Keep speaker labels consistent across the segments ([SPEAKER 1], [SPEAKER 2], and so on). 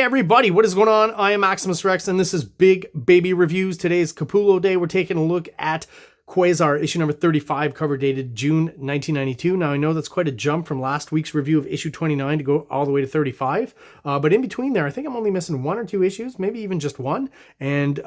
[SPEAKER 1] everybody, what is going on? I am Maximus Rex and this is Big Baby Reviews. Today is Capullo Day. We're taking a look at QUASAR, issue number 35, cover dated June 1992. Now I know that's quite a jump from last week's review of issue 29 to go all the way to 35. But in between there, I think I'm only missing one or two issues, maybe even just one. And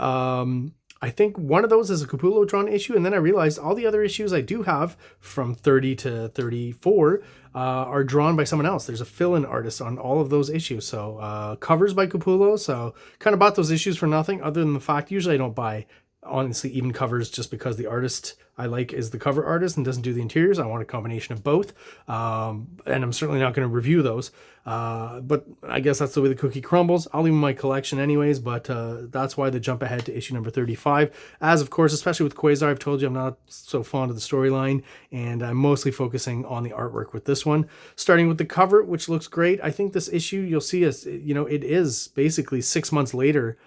[SPEAKER 1] I think one of those is a Capullo drawn issue, and then I realized all the other issues I do have from 30 to 34 are drawn by someone else. There's a fill-in artist on all of those issues, so covers by Capullo, so kind of bought those issues for nothing, other than the fact usually I don't buy, honestly, even covers just because the artist I like is the cover artist and doesn't do the interiors. I want a combination of both, and I'm certainly not going to review those, but I guess that's the way the cookie crumbles. I'll leave my collection anyways, but that's why the jump ahead to issue number 35, as of course, especially with QUASAR, I've told you I'm not so fond of the storyline, and I'm mostly focusing on the artwork with this one, starting with the cover, which looks great. I think this issue, you'll see, is, you know, it is basically 6 months later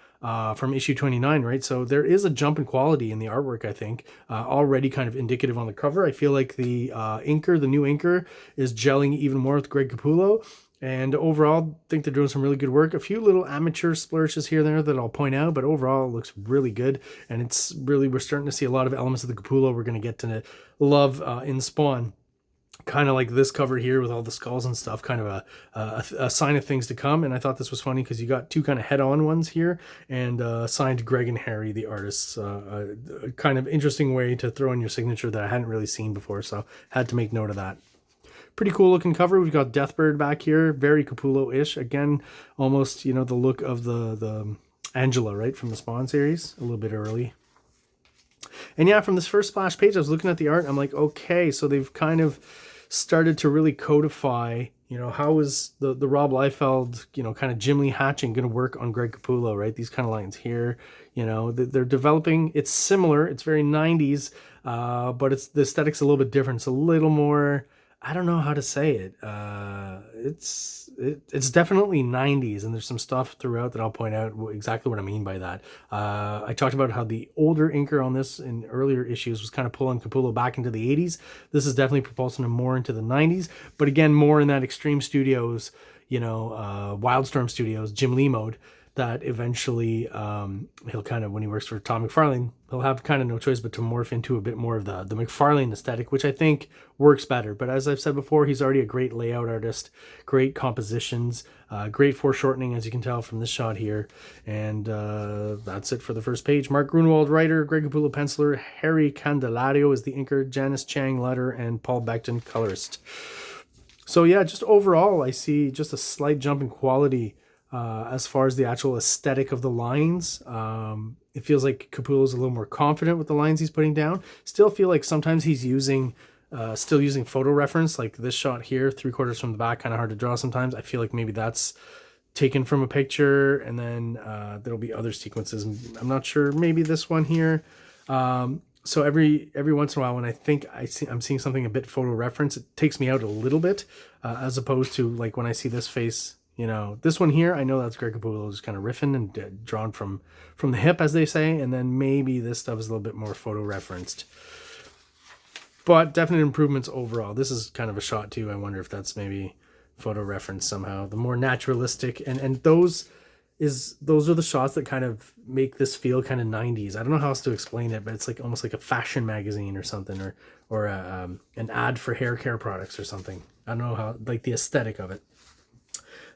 [SPEAKER 1] from issue 29, right? So there is a jump in quality in the artwork, I think, already kind of indicative on the cover. I feel like the inker, the new inker, is gelling even more with Greg Capullo, and overall I think they're doing some really good work. A few little amateur splashes here and there that I'll point out, but overall it looks really good, and it's really, we're starting to see a lot of elements of the Capullo we're going to get to love in Spawn. Kind of like this cover here with all the skulls and stuff, kind of a sign of things to come. And I thought this was funny because you got two kind of head-on ones here, and signed Greg and Harry, the artists. A kind of interesting way to throw in your signature that I hadn't really seen before, so had to make note of that. Pretty cool looking cover. We've got Deathbird back here, very Capullo-ish. Again, almost, you know, the look of the Angela, right, from the Spawn series, a little bit early. And yeah, from this first splash page, I was looking at the art, I'm like, okay, so they've kind of started to really codify, you know, how is the Rob Liefeld, you know, kind of Jim Lee hatching going to work on Greg Capullo, right? These kind of lines here, you know, they're developing. It's similar, it's very 90s, but it's, the aesthetic's a little bit different. It's a little more, I don't know how to say it. It's definitely 90s, and there's some stuff throughout that I'll point out exactly what I mean by that. I talked about how the older inker on this in earlier issues was kind of pulling Capullo back into the 80s. This is definitely propulsing him more into the 90s, but again, more in that Extreme Studios, you know, Wildstorm Studios, Jim Lee mode, that eventually he'll kind of, when he works for Todd McFarlane, he'll have kind of no choice but to morph into a bit more of the McFarlane aesthetic, which I think works better. But as I've said before, he's already a great layout artist, great compositions, great foreshortening, as you can tell from this shot here. And that's it for the first page. Mark Grunewald, writer, Greg Capullo, penciler, Harry Candelario is the inker, Janice Chang, letter, and Paul Becton, colorist. So yeah, just overall, I see just a slight jump in quality as far as the actual aesthetic of the lines. It feels like Capullo's a little more confident with the lines he's putting down. Still feel like sometimes he's using, still using photo reference, like this shot here, 3/4 from the back, kind of hard to draw sometimes. I feel like maybe that's taken from a picture, and then there'll be other sequences. I'm not sure, maybe this one here. So every once in a while, when I think I'm seeing something a bit photo reference, it takes me out a little bit, as opposed to like when I see this face. You know, this one here, I know that's Greg Capullo just kind of riffing and drawn from the hip, as they say, and then maybe this stuff is a little bit more photo referenced. But definite improvements overall. This is kind of a shot too. I wonder if that's maybe photo reference somehow. The more naturalistic, and those are the shots that kind of make this feel kind of 90s. I don't know how else to explain it, but it's like almost like a fashion magazine or something, or an ad for hair care products or something. I don't know how, like the aesthetic of it.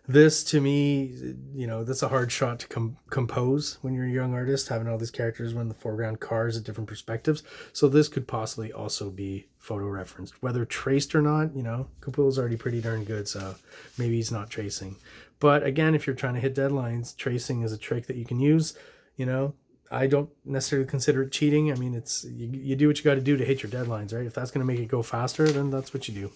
[SPEAKER 1] This, to me, you know, that's a hard shot to compose when you're a young artist, having all these characters in the foreground, cars at different perspectives. So this could possibly also be photo referenced, whether traced or not. You know, Capullo's already pretty darn good, so maybe he's not tracing. But again, if you're trying to hit deadlines, tracing is a trick that you can use. You know, I don't necessarily consider it cheating. I mean, it's you do what you got to do to hit your deadlines, right? If that's going to make it go faster, then that's what you do.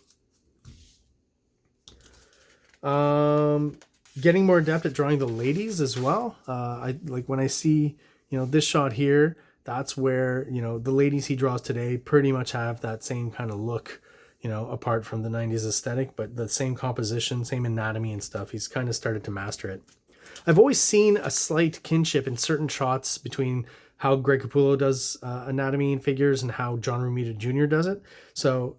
[SPEAKER 1] Getting more adept at drawing the ladies as well. I like when I see, you know, this shot here, that's where, you know, the ladies he draws today pretty much have that same kind of look, you know, apart from the 90s aesthetic, but the same composition, same anatomy and stuff. He's kind of started to master it. I've always seen a slight kinship in certain shots between how Greg Capullo does anatomy and figures and how John Romita Jr. does it. So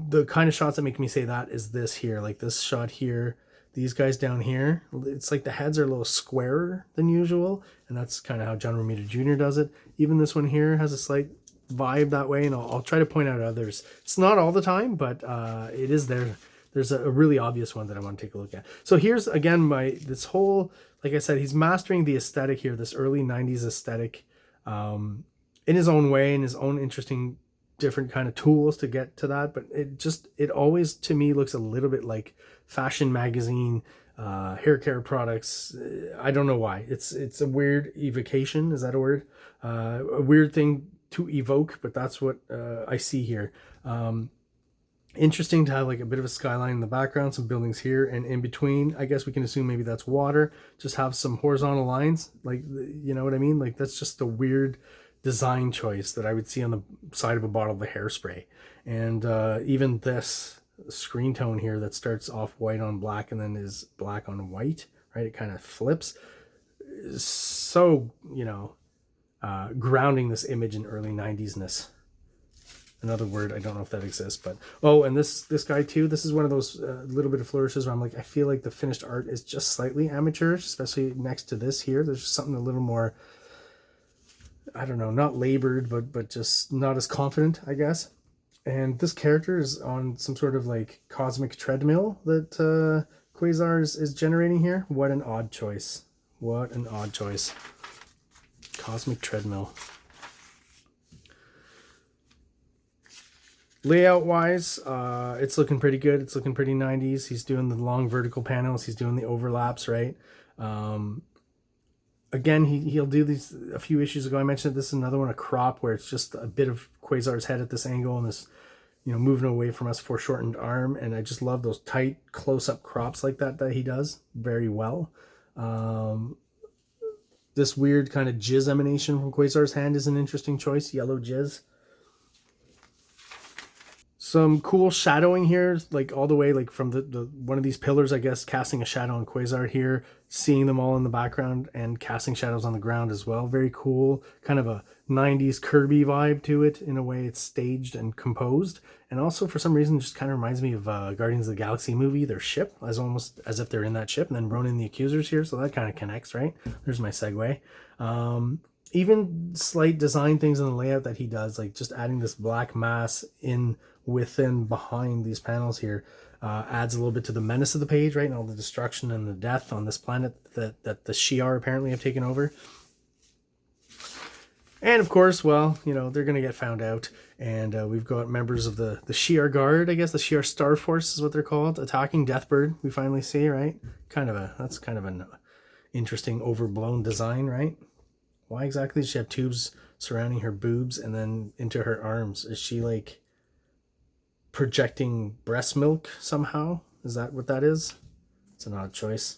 [SPEAKER 1] the kind of shots that make me say that is this here, like this shot here, These guys down here, it's like the heads are a little squarer than usual, and that's kind of how John Romita Jr. does it. Even this one here has a slight vibe that way, and I'll try to point out others. It's not all the time, but it is there. There's a really obvious one that I want to take a look at. So here's again this whole, like I said, he's mastering the aesthetic here, this early 90s aesthetic, in his own way, in his own interesting different kind of tools to get to that. But it always to me looks a little bit like fashion magazine, hair care products. I don't know why. It's a weird evocation. Is that a word? A weird thing to evoke, but that's what I see here. Interesting to have like a bit of a skyline in the background, some buildings here, and in between, I guess we can assume maybe that's water. Just have some horizontal lines, like, you know what I mean? Like, that's just a weird design choice that I would see on the side of a bottle of a hairspray. And even this screen tone here that starts off white on black and then is black on white, right? It kind of flips. So, you know, grounding this image in early 90s-ness. Another word, I don't know if that exists, but oh, and this guy too, this is one of those little bit of flourishes where I'm like, I feel like the finished art is just slightly amateurish, especially next to this here. There's something a little more, I don't know, not labored, but just not as confident, I guess. And this character is on some sort of like cosmic treadmill that Quasar is generating here. What an odd choice. What an odd choice. Cosmic treadmill. Layout wise, it's looking pretty good. It's looking pretty 90s. He's doing the long vertical panels. He's doing the overlaps, right? Again, he'll do these a few issues ago. I mentioned this is another one, a crop, where it's just a bit of Quasar's head at this angle and this, you know, moving away from us, foreshortened arm. And I just love those tight close-up crops like that he does very well. This weird kind of jizz emanation from Quasar's hand is an interesting choice, yellow jizz. Some cool shadowing here, like all the way like from the one of these pillars, I guess, casting a shadow on Quasar here, seeing them all in the background and casting shadows on the ground as well. Very cool, kind of a 90s Kirby vibe to it in a way. It's staged and composed, and also for some reason just kind of reminds me of Guardians of the Galaxy movie, their ship, as almost as if they're in that ship, and then Ronan the Accuser's here, so that kind of connects, right? There's my segue. Even slight design things in the layout that he does, like just adding this black mass in within behind these panels here, adds a little bit to the menace of the page, right? And all the destruction and the death on this planet that the Shi'ar apparently have taken over. And of course, well, you know, they're going to get found out. And we've got members of the Shi'ar Guard, I guess, the Shi'ar Star Force is what they're called, attacking Deathbird, we finally see, right? That's kind of an interesting overblown design, right? Why exactly does she have tubes surrounding her boobs and then into her arms? Is she like projecting breast milk somehow? Is that what that is? It's an odd choice.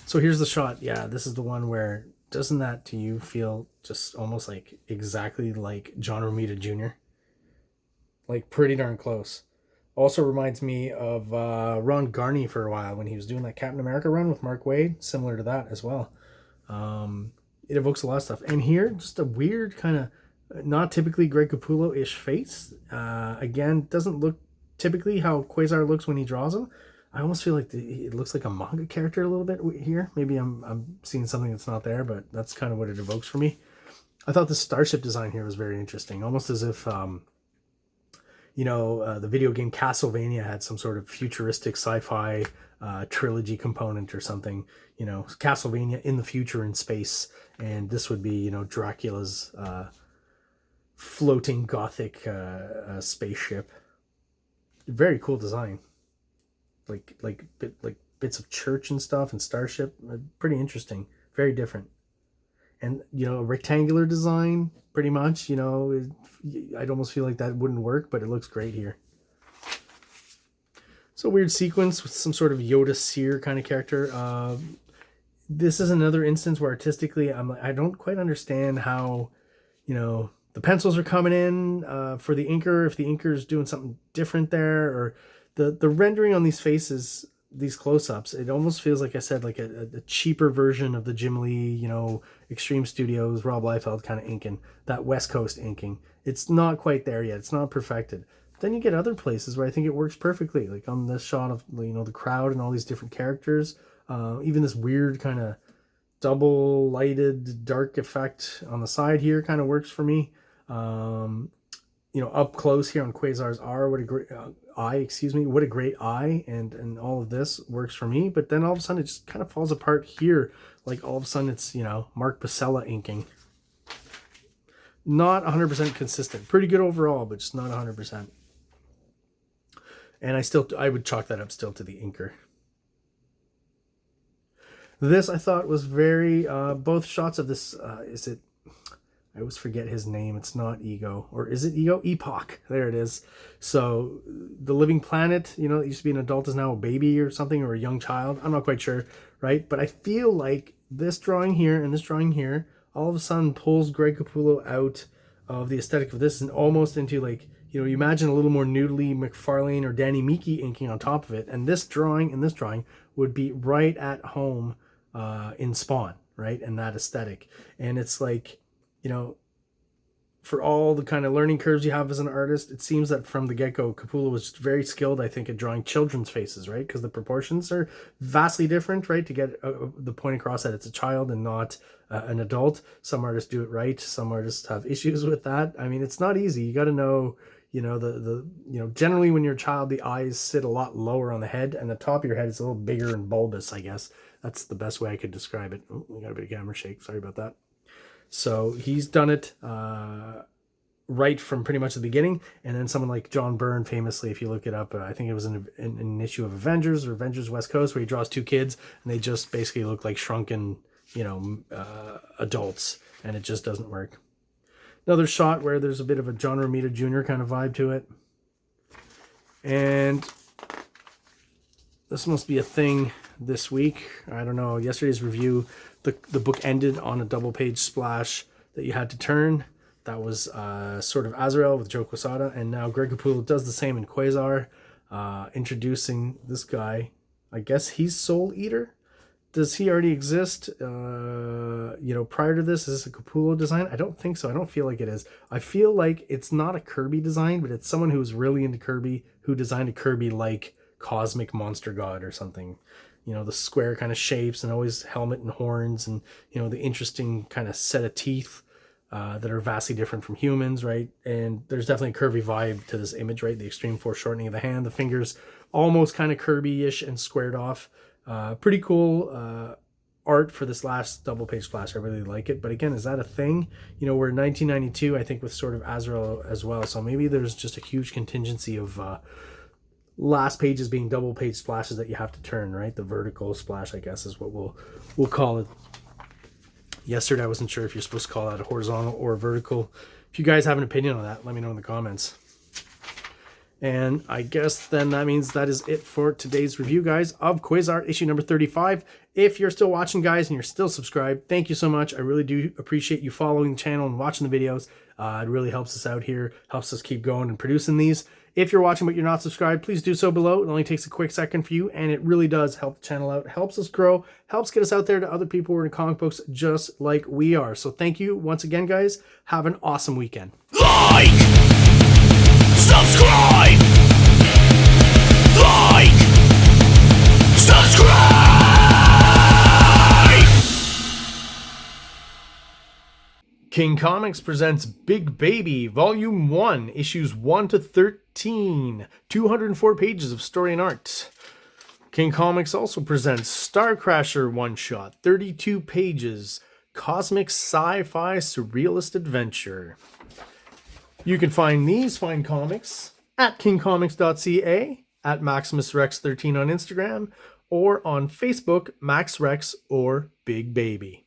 [SPEAKER 1] So here's the shot. Yeah, this is the one where, doesn't that to you feel just almost like exactly like John Romita Jr.? Like pretty darn close. Also reminds me of Ron Garney for a while when he was doing that Captain America run with Mark Waid, similar to that as well. It evokes a lot of stuff. And here, just a weird kind of not typically Greg Capullo-ish face. Again, doesn't look typically how Quasar looks when he draws him. I almost feel like it looks like a manga character a little bit here. Maybe I'm seeing something that's not there, but that's kind of what it evokes for me. I thought the starship design here was very interesting, almost as if you know, the video game Castlevania had some sort of futuristic sci-fi trilogy component or something. You know, Castlevania in the future in space, and this would be, you know, Dracula's floating gothic spaceship. Very cool design. Like bits of church and stuff and starship. Pretty interesting. Very different. And, you know, a rectangular design, pretty much, you know, I'd almost feel like that wouldn't work, but it looks great here. So weird sequence with some sort of Yoda seer kind of character. This is another instance where artistically, I don't quite understand how, you know, the pencils are coming in for the inker, if the inker is doing something different there, or the rendering on these faces, these close-ups, it almost feels like I said, like a cheaper version of the Jim Lee, you know, Extreme Studios, Rob Liefeld kind of inking, that West Coast inking. It's not quite there yet. It's not perfected, Then you get other places where I think it works perfectly, like on this shot of, you know, the crowd and all these different characters. Even this weird kind of double lighted dark effect on the side here kind of works for me. You know, up close here on Quasar's what a great what a great eye, and all of this works for me. But then all of a sudden it just kind of falls apart here, like all of a sudden it's, you know, Mark Pacella inking. Not 100% consistent. Pretty good overall, but just not 100%. And I would chalk that up still to the inker. This I thought was very, both shots of this, I always forget his name. It's not Ego. Or is it Ego? Epoch. There it is. So the living planet, you know, it used to be an adult, is now a baby or something, or a young child. I'm not quite sure, right? But I feel like this drawing here and this drawing here all of a sudden pulls Greg Capullo out of the aesthetic of this and almost into, like, you know, you imagine a little more noodly McFarlane or Danny Meeke inking on top of it. And this drawing and this drawing would be right at home in Spawn, right? And that aesthetic. And it's like, you know, for all the kind of learning curves you have as an artist, it seems that from the get-go, Capullo was very skilled, I think, at drawing children's faces, right? Because the proportions are vastly different, right? To get the point across that it's a child and not an adult. Some artists do it right. Some artists have issues with that. I mean, it's not easy. You got to know, you know, you know, generally when you're a child, the eyes sit a lot lower on the head and the top of your head is a little bigger and bulbous, I guess. That's the best way I could describe it. Oh, we got a bit of camera shake. Sorry about that. So he's done it right from pretty much the beginning. And then someone like John Byrne, famously, if you look it up, I think it was an issue of Avengers or Avengers West Coast, where he draws two kids and they just basically look like shrunken, you know, adults, and it just doesn't work. Another shot where there's a bit of a John Romita Jr. kind of vibe to it. And this must be a thing this week. I don't know. Yesterday's review, the book ended on a double page splash that you had to turn. That was Sword of Azrael with Joe Quesada. And now Greg Capullo does the same in Quasar, introducing this guy. I guess he's Soul Eater. Does he already exist, you know, prior to this? Is this a Capullo design? I don't think so. I don't feel like it is. I feel like it's not a Kirby design, but it's someone who's really into Kirby, who designed a Kirby like Cosmic Monster God or something. You know, the square kind of shapes and always helmet and horns and, you know, the interesting kind of set of teeth that are vastly different from humans, right? And there's definitely a Kirby vibe to this image, right? The extreme foreshortening of the hand, the fingers almost kind of Kirby-ish and squared off. Pretty cool art for this last double page splash. I really like it. But again, is that a thing? You know, we're in 1992, I think, with Sword of Azrael as well. So maybe there's just a huge contingency of last pages being double page splashes that you have to turn, right? The vertical splash, I guess, is what we'll call it. Yesterday, I wasn't sure if you're supposed to call that a horizontal or a vertical. If you guys have an opinion on that, let me know in the comments. And I guess then that means that is it for today's review, guys, of Quasar issue number 35. If you're still watching, guys, and you're still subscribed, thank you so much. I really do appreciate you following the channel and watching the videos. It really helps us out here, helps us keep going and producing these. If you're watching but you're not subscribed, please do so below. It only takes a quick second for you, and it really does help the channel out, helps us grow, helps get us out there to other people who are into comic books just like we are. So thank you once again, guys. Have an awesome weekend.
[SPEAKER 2] Like, subscribe, like, subscribe.
[SPEAKER 1] King Comics presents Big Baby, Volume 1, Issues 1 to 13, 204 pages of story and art. King Comics also presents Star Crasher one-shot, 32 pages, cosmic sci-fi surrealist adventure. You can find these fine comics at KingComics.CA, at MaximusRex13 on Instagram, or on Facebook, MaxRex or Big Baby.